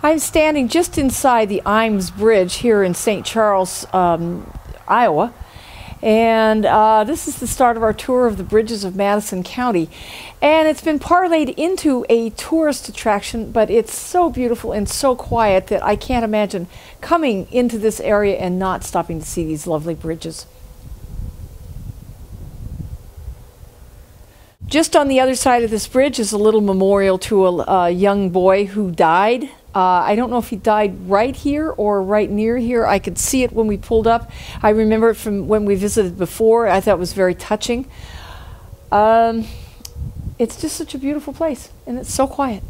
I'm standing just inside the Iams Bridge here in St. Charles, Iowa. And this is the start of our tour of the bridges of Madison County. And it's been parlayed into a tourist attraction, but it's so beautiful and so quiet that I can't imagine coming into this area and not stopping to see these lovely bridges. Just on the other side of this bridge is a little memorial to a young boy who died. I don't know if he died right here or right near here. I could see it when we pulled up. I remember it from when we visited before. I thought it was very touching. It's just such a beautiful place, and it's so quiet.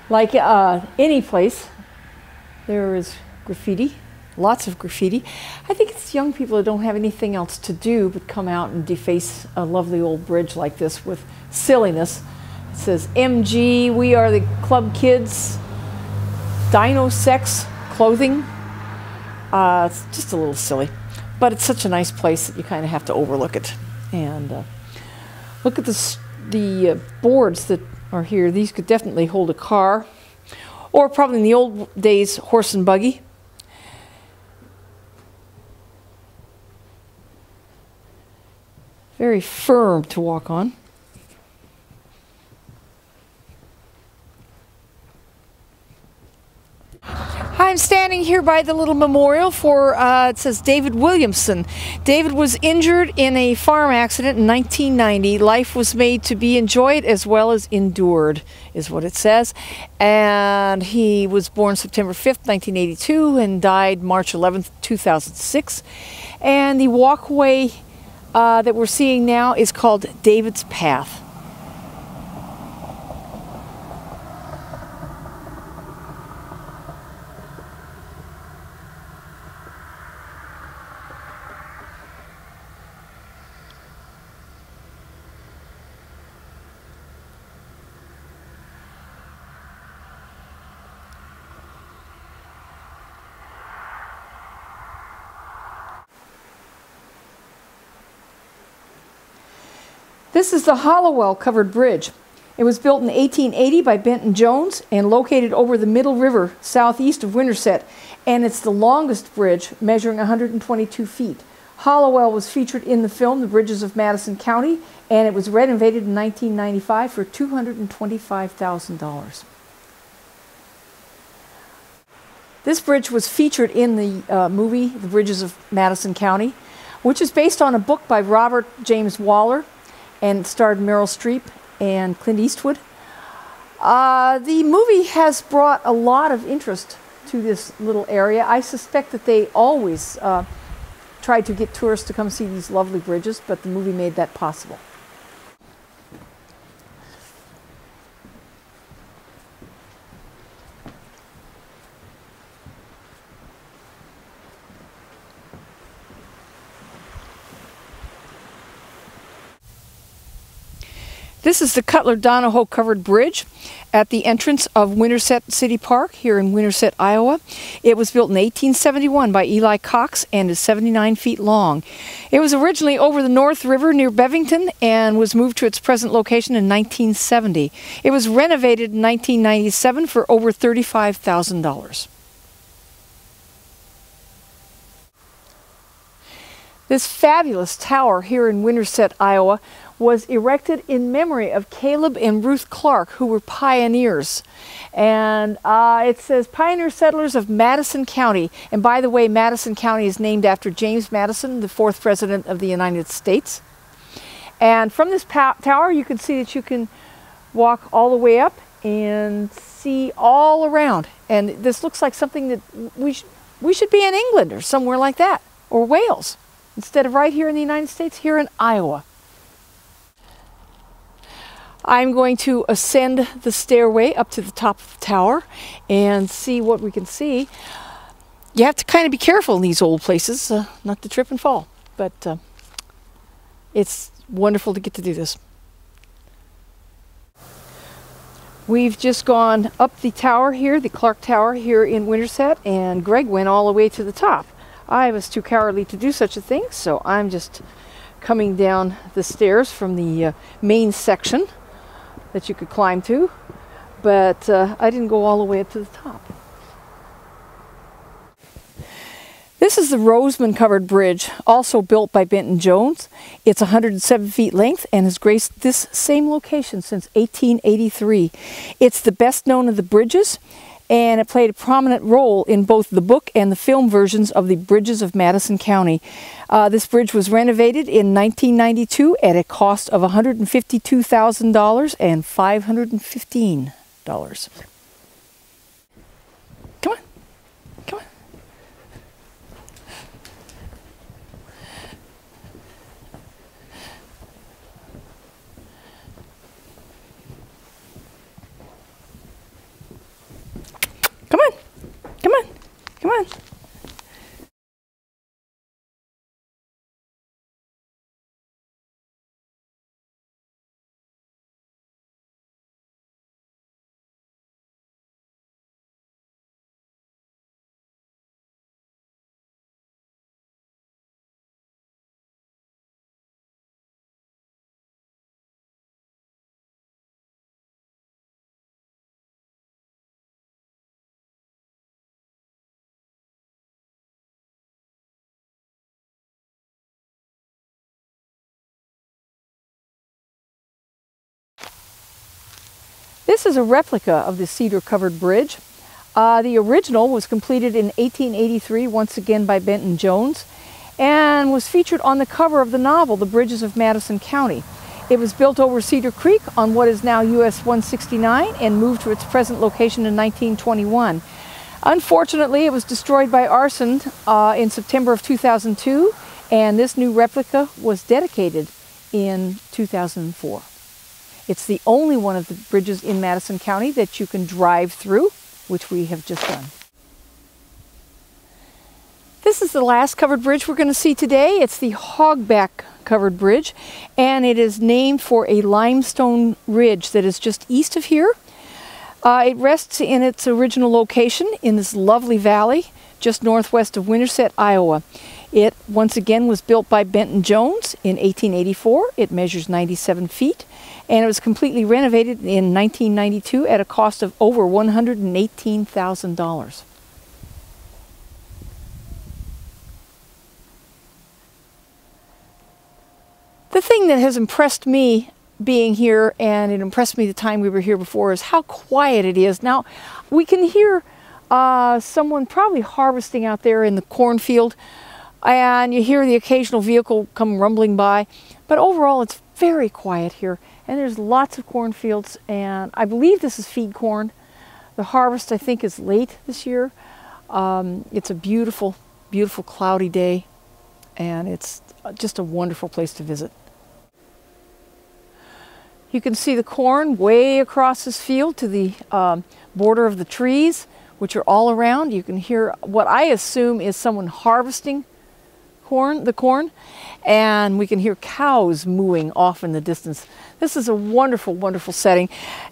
Like any place, there is graffiti. Lots of graffiti. I think it's young people that don't have anything else to do but come out and deface a lovely old bridge like this with silliness. It says, MG, we are the club kids, dino sex clothing. It's just a little silly, but it's such a nice place that you kind of have to overlook it. And look at the boards that are here. These could definitely hold a car, or probably in the old days, horse and buggy. Very firm to walk on. I'm standing here by the little memorial for, it says David Williamson. David was injured in a farm accident in 1990. Life was made to be enjoyed as well as endured, is what it says. And he was born September 5th, 1982, and died March 11th, 2006. And the walkway that we're seeing now is called David's Path. This is the Hollowell covered bridge. It was built in 1880 by Benton Jones and located over the Middle River southeast of Winterset, and it's the longest bridge, measuring 122 feet. Hollowell was featured in the film The Bridges of Madison County, and it was renovated in 1995 for $225,000. This bridge was featured in the movie The Bridges of Madison County, which is based on a book by Robert James Waller, and starred Meryl Streep and Clint Eastwood. The movie has brought a lot of interest to this little area. I suspect that they always tried to get tourists to come see these lovely bridges, but the movie made that possible. This is the Cutler-Donahoe covered bridge at the entrance of Winterset City Park here in Winterset, Iowa. It was built in 1871 by Eli Cox and is 79 feet long. It was originally over the North River near Bevington and was moved to its present location in 1970. It was renovated in 1997 for over $35,000. This fabulous tower here in Winterset, Iowa, was erected in memory of Caleb and Ruth Clark, who were pioneers. And it says pioneer settlers of Madison County. And by the way, Madison County is named after James Madison, the 4th President of the United States. And from this tower, you can see that you can walk all the way up and see all around. And this looks like something that we should be in England or somewhere like that, or Wales, instead of right here in the United States, here in Iowa. I'm going to ascend the stairway up to the top of the tower and see what we can see. You have to kind of be careful in these old places, not to trip and fall, but it's wonderful to get to do this. We've just gone up the tower here, the Clark Tower here in Winterset, and Greg went all the way to the top. I was too cowardly to do such a thing, so I'm just coming down the stairs from the main section that you could climb to, but I didn't go all the way up to the top. This is the Roseman covered bridge, also built by Benton Jones. It's 107 feet length and has graced this same location since 1883. It's the best known of the bridges, and it played a prominent role in both the book and the film versions of the bridges of Madison County. This bridge was renovated in 1992 at a cost of $152,000 and $515. Come on, come on. Come on, come on, come on. This is a replica of the cedar covered bridge. The original was completed in 1883, once again by Benton Jones, and was featured on the cover of the novel, The Bridges of Madison County. It was built over Cedar Creek on what is now US 169 and moved to its present location in 1921. Unfortunately, it was destroyed by arson in September of 2002, and this new replica was dedicated in 2004. It's the only one of the bridges in Madison County that you can drive through, which we have just done. This is the last covered bridge we're going to see today. It's the Hogback covered bridge, and it is named for a limestone ridge that is just east of here. It rests in its original location in this lovely valley just northwest of Winterset, Iowa. It once again was built by Benton Jones in 1884. It measures 97 feet, and it was completely renovated in 1992 at a cost of over $118,000. The thing that has impressed me being here, and it impressed me the time we were here before, is how quiet it is. Now, we can hear someone probably harvesting out there in the cornfield, and you hear the occasional vehicle come rumbling by, but overall it's very quiet here, and there's lots of cornfields, and I believe this is feed corn. The harvest, I think, is late this year. It's a beautiful, beautiful cloudy day, and it's just a wonderful place to visit. You can see the corn way across this field to the border of the trees, which are all around. You can hear what I assume is someone harvesting the corn, and we can hear cows mooing off in the distance. This is a wonderful, wonderful setting.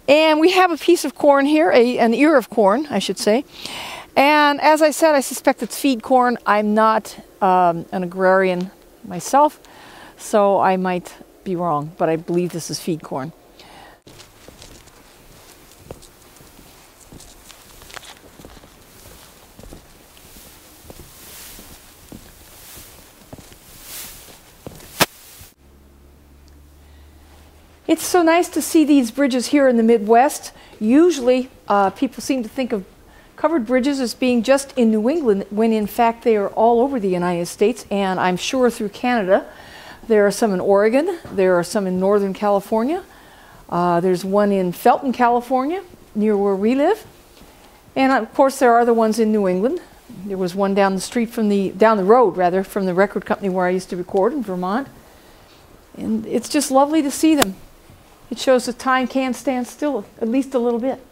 And we have a piece of corn here, an ear of corn, I should say. And as I said, I suspect it's feed corn. I'm not an agrarian myself, so I might be wrong, but I believe this is feed corn. It's so nice to see these bridges here in the Midwest. Usually people seem to think of covered bridges as being just in New England, when in fact they are all over the United States, and I'm sure through Canada. There are some in Oregon, there are some in Northern California, there's one in Felton, California, near where we live, and of course there are the ones in New England. There was one down the street from down the road rather, from the record company where I used to record in Vermont, and it's just lovely to see them. It shows that time can stand still, at least a little bit.